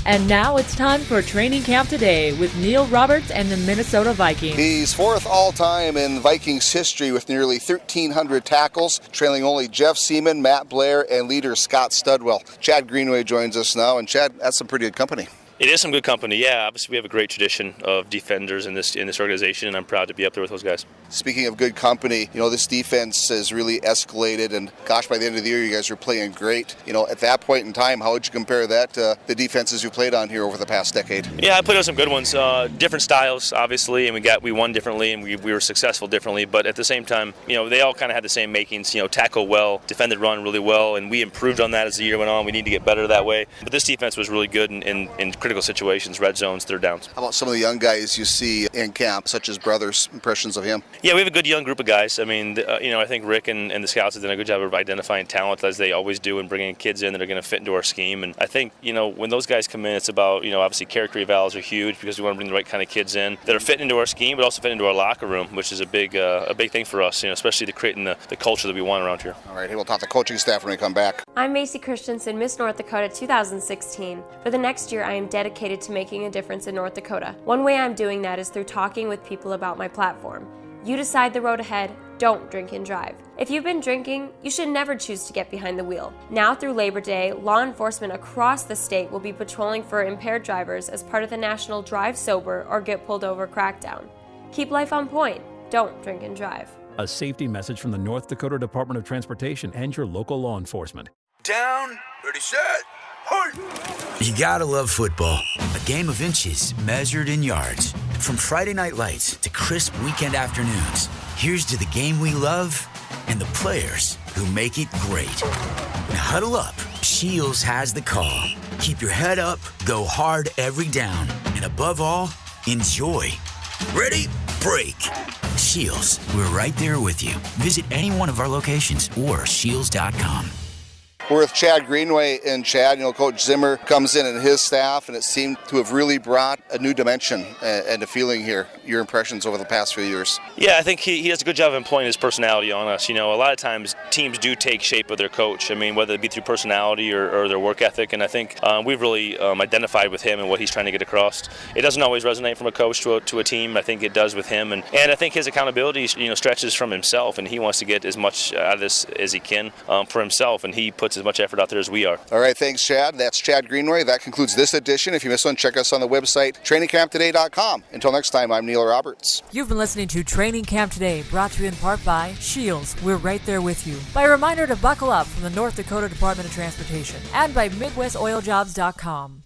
And now it's time for Training Camp Today with Neil Roberts and the Minnesota Vikings. He's fourth all-time in Vikings history with nearly 1,300 tackles, trailing only Jeff Seaman, Matt Blair, and leader Scott Studwell. Chad Greenway joins us now, and Chad, that's some pretty good company. It is some good company, yeah. Obviously, we have a great tradition of defenders in this organization, and I'm proud to be up there with those guys. Speaking of good company, this defense has really escalated, and gosh, by the end of the year, you guys are playing great. At that point in time, how would you compare that to the defenses you played on here over the past decade? Yeah, I played on some good ones. Different styles, obviously, and we won differently, and we were successful differently. But at the same time, they all kind of had the same makings. Tackle well, defended run really well, and we improved on that as the year went on. We need to get better that way. But this defense was really good in critical situations, red zones, third downs. How about some of the young guys you see in camp, such as Brothers? Impressions of him? Yeah, we have a good young group of guys. I mean, I think Rick and the scouts have done a good job of identifying talent, as they always do, and bringing kids in that are going to fit into our scheme. And I think, when those guys come in, it's about, obviously character evals are huge because we want to bring the right kind of kids in that are fitting into our scheme, but also fit into our locker room, which is a big thing for us, especially to creating the culture that we want around here. All right, hey, we'll talk to the coaching staff when we come back. I'm Macy Christensen, Miss North Dakota 2016. For the next year, I am dedicated to making a difference in North Dakota. One way I'm doing that is through talking with people about my platform. You decide the road ahead. Don't drink and drive. If you've been drinking, you should never choose to get behind the wheel. Now through Labor Day, law enforcement across the state will be patrolling for impaired drivers as part of the National Drive Sober or Get Pulled Over crackdown. Keep life on point. Don't drink and drive. A safety message from the North Dakota Department of Transportation and your local law enforcement. Down, ready, set, hey! You gotta love football. A game of inches measured in yards. From Friday night lights to crisp weekend afternoons, here's to the game we love and the players who make it great. Now huddle up. Shields has the call. Keep your head up, go hard every down, and above all, enjoy. Ready? Break. Shields, we're right there with you. Visit any one of our locations or shields.com. We're with Chad Greenway, and Chad, Coach Zimmer comes in and his staff, and it seemed to have really brought a new dimension and a feeling here. Your impressions over the past few years? Yeah, I think he does a good job of employing his personality on us. A lot of times teams do take shape of their coach. I mean, whether it be through personality or their work ethic, and I think we've really identified with him and what he's trying to get across. It doesn't always resonate from a coach to a team. I think it does with him, and I think his accountability stretches from himself, and he wants to get as much out of this as he can for himself, and he puts as much effort out there as we are. All right, thanks, Chad. That's Chad Greenway. That concludes this edition. If you missed one, check us on the website, trainingcamptoday.com. Until next time, I'm Neil Roberts. You've been listening to Training Camp Today, brought to you in part by Shields, we're right there with you. By a reminder to buckle up from the North Dakota Department of Transportation, and by MidwestOilJobs.com.